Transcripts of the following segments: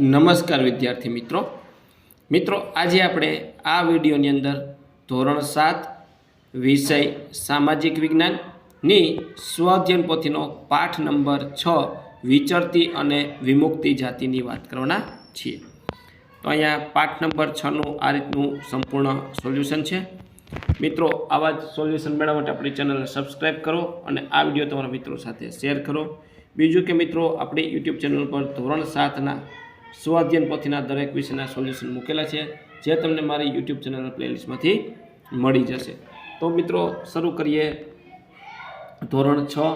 નમસ્કાર વિદ્યાર્થી મિત્રો આજે આપણે આ વિડીયોની અંદર ધોરણ 7 વિષય સામાજિક વિજ્ઞાનની સ્વઅધ્યયન પોથીનો પાઠ નંબર 6 વિચરતી અને વિમુક્તિ જાતિની વાત કરવાના છીએ। તો અહીંયા પાઠ નંબર 6 નું આ રીતનું સંપૂર્ણ સોલ્યુશન છે। મિત્રો આવા જ સોલ્યુશન મેળવવા માટે આપણી ચેનલને સબસ્ક્રાઇબ કરો અને આ વિડીયો તમારા મિત્રો સાથે શેર કરો। બીજું કે મિત્રો આપણી યુટ્યુબ ચેનલ પર ધોરણ 7ના સ્વઅધ્યયન પોથીના દરેક વિષયના સોલ્યુશન મૂકેલા છે, જે તમને મારી યુટ્યુબ ચેનલ પ્લેલિસ્ટમાંથી મળી જશે। તો મિત્રો શરૂ કરીએ। ધોરણ 6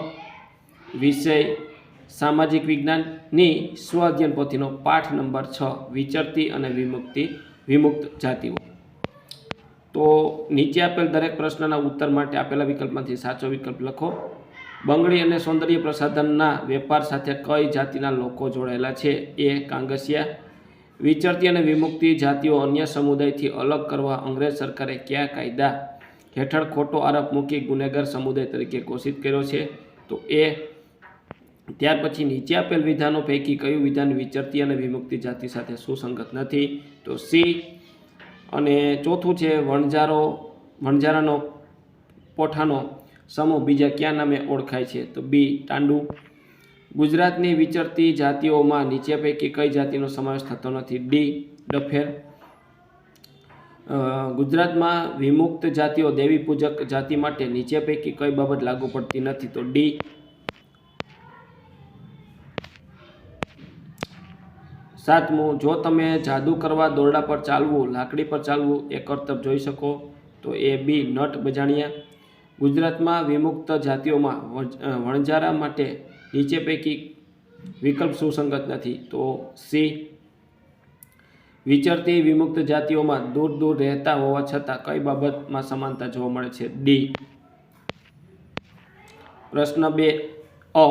વિષય સામાજિક વિજ્ઞાનની સ્વઅધ્યયન પોથીનો પાઠ નંબર 6 વિચરતી અને વિમુક્ત જાતિઓ। તો નીચે આપેલ દરેક પ્રશ્નના ઉત્તર માટે આપેલા વિકલ્પમાંથી સાચો વિકલ્પ લખો। બંગડી અને સૌંદર્ય પ્રસાધનના વેપાર સાથે કઈ જાતિના લોકો જોડાયેલા છે? એ કાંગસિયા। વિચરતી અને વિમુક્તિ જાતિઓ અન્ય સમુદાયથી અલગ કરવા અંગ્રેજ સરકારે કયા કાયદા હેઠળ ખોટો આરોપ મૂકી ગુનેગાર સમુદાય તરીકે ઘોષિત કર્યો છે? તો એ। ત્યાર પછી નીચે આપેલ વિધાનો પૈકી કયું વિધાન વિચરતી અને વિમુક્તિ જાતિ સાથે સુસંગત નથી? તો સી। અને ચોથું છે વણજારાનો પોઠાનો સમૂહ બીજા કયા નામે ઓળખાય છે? તો બી ટાંડુ। ગુજરાતની વિચરતી જાતિઓમાં નીચે પૈકી કઈ જાતિનો સમાવેશ થતો નથી? ડી ડફેર। ગુજરાતમાં વિમુક્ત જાતિઓ દેવી પૂજક જાતિ માટે નીચે પૈકી કઈ બાબત લાગુ પડતી નથી? તો ડી। સાતમું, જો તમે જાદુ કરવા દોરડા પર ચાલવું, લાકડી પર ચાલવું એ કરતબ જોઈ શકો? તો એ બી નટ બજાણિયા। ગુજરાતમાં વિમુક્ત જાતિઓમાં વણજારા માટે નીચે પૈકી વિકલ્પ સુસંગત નથી? તો સી। વિચરતી વિમુક્ત જાતિઓમાં દૂર દૂર રહેતા હોવા છતાં કઈ બાબતમાં સમાનતા જોવા મળે છે? ડી। પ્રશ્ન 2 અ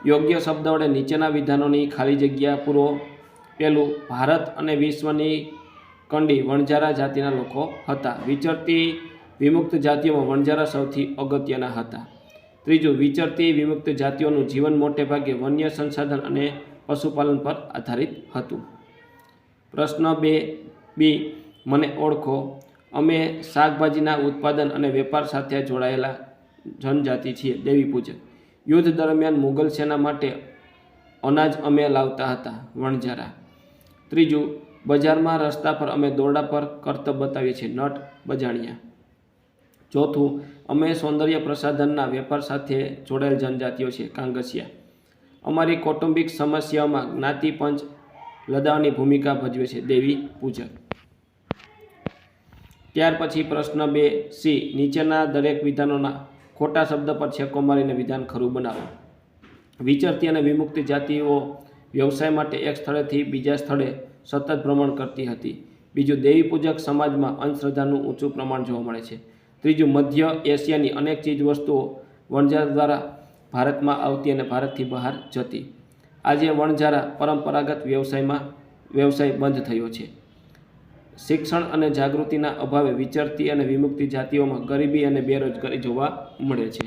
યોગ્ય શબ્દ વડે નીચેના વિધાનોની ખાલી જગ્યા પૂરો। પહેલું, ભારત અને વિશ્વની કંડી વણજારા જાતિના લોકો હતા। વિચરતી વિમુક્ત જાતિઓમાં વણજારા સૌથી અગત્યના હતા। ત્રીજું, વિચરતી વિમુક્ત જાતિઓનું જીવન મોટે ભાગે વન્ય સંસાધન અને પશુપાલન પર આધારિત હતું। પ્રશ્ન 2 બી, મને ઓળખો। અમે શાકભાજીના ઉત્પાદન અને વેપાર સાથે જોડાયેલા જનજાતિ છીએ। દેવી પૂજક। યુદ્ધ દરમિયાન મુગલ સેના માટે અનાજ અમે લાવતા હતા। વણજારા। ત્રીજું, બજારમાં રસ્તા પર અમે દોરડા પર કરતબ બતાવીએ છીએ। નટ બજાણિયા। ચોથું, અમે સૌંદર્ય પ્રસાધનના વેપાર સાથે જોડાયેલ જનજાતિઓ છે। કાંગસિયા। અમારી કૌટુંબિક સમસ્યાઓમાં જ્ઞાતિ પંચ લદાવની ભૂમિકા ભજવે છે। દેવી પૂજક। ત્યાર પછી પ્રશ્ન 2 સી, નીચેના દરેક વિધાનોના ખોટા શબ્દ પર છેકો મારીને વિધાન ખરું બનાવો। વિચરતી અને વિમુક્ત જાતિઓ વ્યવસાય માટે એક સ્થળેથી બીજા સ્થળે સતત ભ્રમણ કરતી હતી। બીજું, દેવી પૂજક સમાજમાં અંધશ્રદ્ધાનું ઊંચું પ્રમાણ જોવા મળે છે। ત્રીજું, મધ્ય એશિયાની અનેક ચીજ વસ્તુઓ વણજારા દ્વારા ભારતમાં આવતી અને ભારતથી બહાર જતી। આજે વણજારા પરંપરાગત વ્યવસાય બંધ થયો છે। શિક્ષણ અને જાગૃતિના અભાવે વિચરતી અને વિમુક્તિ જાતિઓમાં ગરીબી અને બેરોજગારી જોવા મળે છે।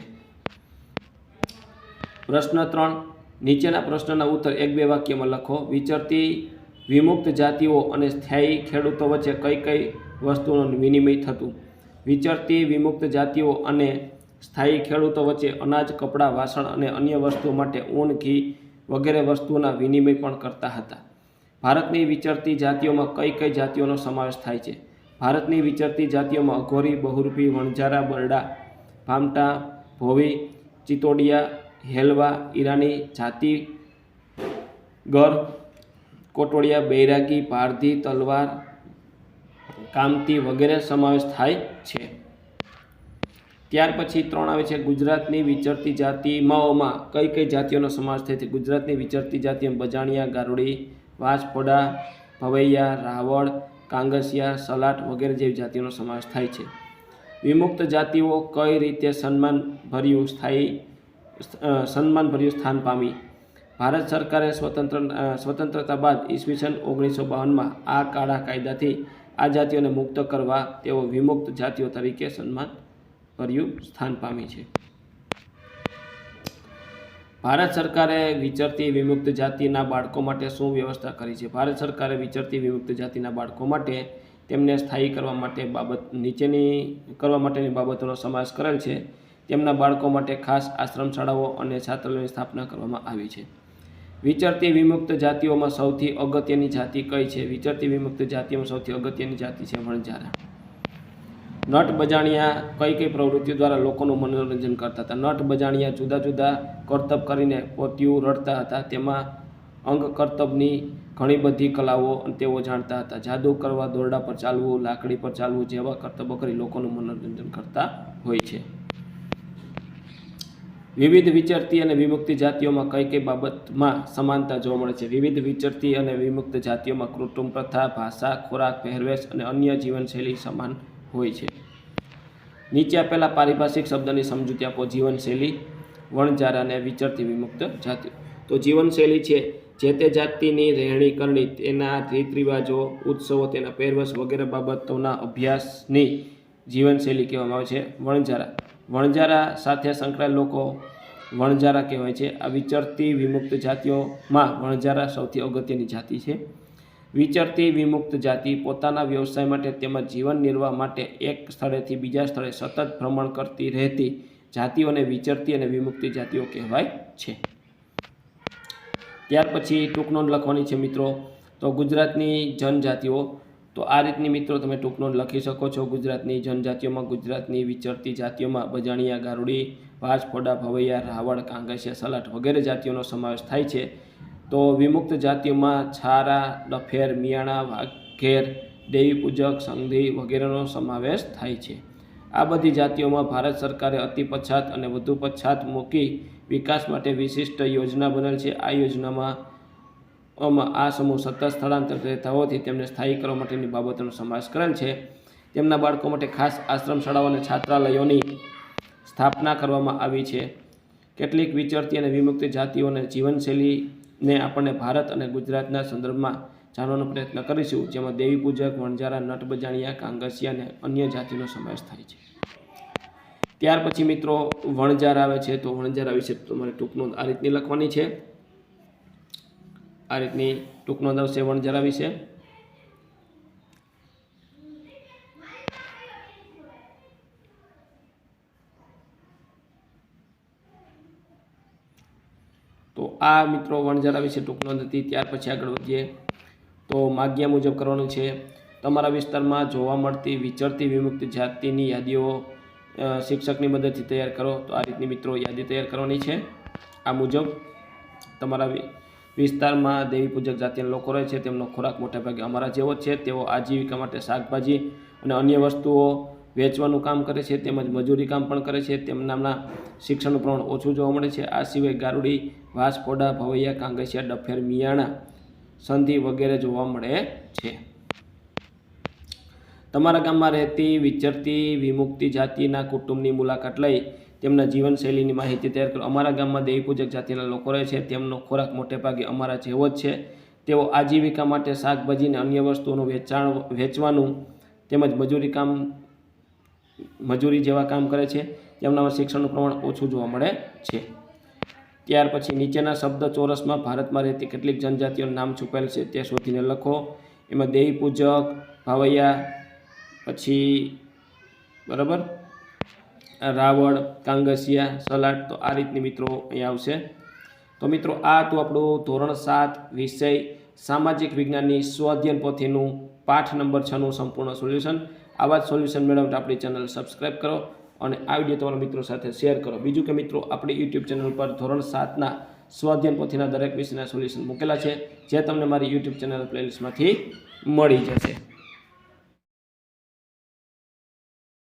પ્રશ્ન 3 નીચેના પ્રશ્નના ઉત્તર 1-2 વાક્યમાં લખો। વિચરતી વિમુક્ત જાતિઓ અને સ્થાયી ખેડૂતો વચ્ચે કઈ કઈ વસ્તુઓનું વિનિમય થતું? વિચરતી વિમુક્ત જાતિઓ અને સ્થાયી ખેડૂતો વચ્ચે અનાજ, કપડાં, વાસણ અને અન્ય વસ્તુઓ માટે ઊન, ઘી વગેરે વસ્તુઓના વિનિમય પણ કરતા હતા। ભારતની વિચરતી જાતિઓમાં કઈ કઈ જાતિઓનો સમાવેશ થાય છે? ભારતની વિચરતી જાતિઓમાં અઘોરી, બહુરૂપી, વણજારા, બરડા, ભામટા, ભોવી, ચિતોડિયા, હેલવા, ઈરાની, જાતિગર, કોટોડિયા, બૈરાગી, પારધી, તલવાર, કામતી વગેરે સમાવેશ થાય છે। ત્યાર પછી 3 આવે છે ગુજરાતની વિચરતી જાતિઓમાં કઈ કઈ જાતિઓનો સમાવેશ થાય છે? ગુજરાતની વિચરતી જાતિઓ બજાણિયા, ગારોડી, વાંસફોડા, ભવૈયા, રાવળ, કાંગસિયા, સલાટ વગેરે જેવી જાતિઓનો સમાવેશ થાય છે। વિમુક્ત જાતિઓ કઈ રીતે સન્માનભર્યું સ્થાન પામી? ભારત સરકારે સ્વતંત્રતા બાદ ઈસવીસન 1952માં આ કાળા કાયદાથી આ જાતિઓને મુક્ત કરવા તેઓ વિમુક્ત જાતિઓ તરીકે સન્માનભર્યું સ્થાન પામી છે। ભારત સરકારે વિચરતી વિમુક્ત જાતિના બાળકો માટે શું વ્યવસ્થા કરી છે? ભારત સરકારે વિચરતી વિમુક્ત જાતિના બાળકો માટે તેમને સ્થાયી કરવા માટે માટેની બાબતોનો સમાવેશ કરેલ છે. તેમના બાળકો માટે ખાસ આશ્રમ શાળાઓ અને છાત્રાલયોની સ્થાપના કરવામાં આવી છે. વિચરતી વિમુક્ત જાતિઓમાં સૌથી અગત્યની જાતિ કઈ છે? વિચરતી વિમુક્ત જાતિઓમાં સૌથી અગત્યની જાતિ છે વણજારા. નટ બજાણિયા કઈ પ્રવૃત્તિઓ દ્વારા લોકોનું મનોરંજન કરતા હતા? નટ બજાણિયા જુદા જુદા કરતબ કરીને પોતિયું રડતા હતા. તેમાં અંગ કરતબની ઘણી બધી કલાઓ તેઓ જાણતા હતા. જાદુ કરવા, દોરડા પર ચાલવું, લાકડી પર ચાલવું જેવા કરતબો કરી લોકોનું મનોરંજન કરતા હોય છે. વિવિધ વિચરતી અને વિમુક્ત જાતિઓમાં કઈ બાબતમાં સમાનતા જોવા મળે છે? વિવિધ વિચરતી અને વિમુક્ત જાતિઓમાં કુટુંબ પ્રથા, ભાષા, ખોરાક, પહેરવેશ અને અન્ય જીવનશૈલી સમાન હોય છે. નીચે આપેલા પારિભાષિક શબ્દની સમજૂતી આપો. જીવનશૈલી, વણજારા અને વિચરતી વિમુક્ત જાતિઓ. તો જીવનશૈલી છે જે તે જાતિની રહેણી કરણી, તેના રીત રિવાજો, ઉત્સવો, તેના પહેરવેશ વગેરે બાબતોના અભ્યાસની જીવનશૈલી કહેવામાં આવે છે. વણજારા સાથે સંકળાયેલ લોકો વણજારા કહેવાય છે. આ વિચરતી વિમુક્ત જાતિઓમાં વણજારા સૌથી અગત્યની જાતિ છે. વિચરતી વિમુક્ત જાતિ પોતાના વ્યવસાય માટે તેમજ જીવન નિર્વાહ માટે એક સ્થળેથી બીજા સ્થળે સતત ભ્રમણ કરતી રહેતી જાતિઓને વિચરતી અને વિમુક્ત જાતિઓ કહેવાય છે. ત્યાર પછી ટૂંક નોંધ લખવાની છે મિત્રો. તો ગુજરાતની જનજાતિઓ, તો આ રીતની મિત્રો તમે ટૂંક નોંધ લખી શકો છો. ગુજરાતની જનજાતિઓમાં ગુજરાતની વિચરતી જાતિઓમાં બજાણિયા, ગારુડી, ભાજ, ફોડા, ભવૈયા, રાવળ, કાંગસિયા, સલાટ વગેરે જાતિઓનો સમાવેશ થાય છે. તો વિમુક્ત જાતિઓમાં છારા, ડફેર, મિયાણા, વાઘેર, દેવી પૂજક, સંધી વગેરેનો સમાવેશ થાય છે. આ બધી જાતિઓમાં ભારત સરકારે અતિ પછાત અને વધુ પછાત મૂકી વિકાસ માટે વિશિષ્ટ યોજના બનેલ છે. આ યોજનામાં આ સમૂહ સતત સ્થળાંતર રહેતા હોવાથી તેમને સ્થાયી કરવા માટેની બાબતોનો સમાવેશ કરેલ છે. તેમના બાળકો માટે ખાસ આશ્રમ શાળાઓ અને છાત્રાલયોની સ્થાપના કરવામાં આવી છે. કેટલીક વિચરતી અને વિમુક્ત જાતિઓને જીવનશૈલીને આપણને ભારત અને ગુજરાતના સંદર્ભમાં જાણવાનો પ્રયત્ન કરીશું, જેમાં દેવી પૂજક, વણજારા, નટ બજાણિયા, કાંગસિયા અને અન્ય જાતિનો સમાવેશ થાય છે. ત્યાર પછી મિત્રો વણજારા આવે છે. તો વણજારા વિશે તમારે ટૂંક નોંધ આ રીતની લખવાની છે. આ રીતની ટૂંક નોંધ આવશે વણજારા વિશે. તો આ મિત્રો વણજારા વિશે ટૂંક નોંધ હતી. ત્યાર પછી આગળ વધીએ તો માગ્યા મુજબ કરવાનું છે. તમારા વિસ્તારમાં જોવા મળતી વિચરતી વિમુક્ત જાતિની યાદીઓ શિક્ષકની મદદથી તૈયાર કરો. તો આ રીતની મિત્રો યાદી તૈયાર કરવાની છે. આ મુજબ તમારા વિસ્તારમાં દેવી પૂજક જાતિના લોકો રહે છે, તેમનો ખોરાક મોટાભાગે અમારા જેવો જ છે. તેઓ આજીવિકા માટે શાકભાજી અને અન્ય વસ્તુઓ વેચવાનું કામ કરે છે, તેમજ મજૂરી કામ પણ કરે છે. તેમનામાં શિક્ષણનું પ્રમાણ ઓછું જોવા મળે છે. આ સિવાય ગારુડી, વાસ, ફોડા, ભવૈયા, કાંગસિયા, ડફેર, મિયાણા, સંધિ વગેરે જોવા મળે છે. તમારા ગામમાં રહેતી વિચરતી વિમુક્ત જાતિના કુટુંબની મુલાકાત લઈ તેમના જીવનશૈલીની માહિતી તૈયાર કરો. અમારા ગામમાં દેવી પૂજક જાતિના લોકો રહે છે, તેમનો ખોરાક મોટે ભાગે અમારા જેવો જ છે. તેઓ આજીવિકા માટે શાકભાજી અને અન્ય વસ્તુઓનું વેચવાનું તેમજ મજૂરી જેવા કામ કરે છે. તેમનામાં શિક્ષણનું પ્રમાણ ઓછું જોવા મળે છે. ત્યાર પછી નીચેના શબ્દ ચોરસમાં ભારતમાં રહેતી કેટલીક જનજાતિઓનું નામ છુપાયેલ છે તે શોધીને લખો. એમાં દેવી પૂજક, ભાવૈયા, પછી બરાબર રાવળ, કાંગસિયા, સલાટ. તો આ રીતની મિત્રો અહીંયા આવશે. તો મિત્રો આ હતું આપણું ધોરણ 7 વિષય સામાજિક વિજ્ઞાનની સ્વઅધ્યયન પોથીનું પાઠ નંબર 6નું સંપૂર્ણ સોલ્યુશન. આવા જ સોલ્યુશન મેળવવા આપણી ચેનલ સબસ્ક્રાઈબ કરો અને આ વિડીયો તમારા મિત્રો સાથે શેર કરો. બીજું કે મિત્રો આપણી યુટ્યુબ ચેનલ પર ધોરણ 7ના સ્વઅધ્યયન પોથીના દરેક વિષયના સોલ્યુશન મૂકેલા છે, જે તમને મારી યુટ્યુબ ચેનલ પ્લેલિસ્ટમાંથી મળી જશે.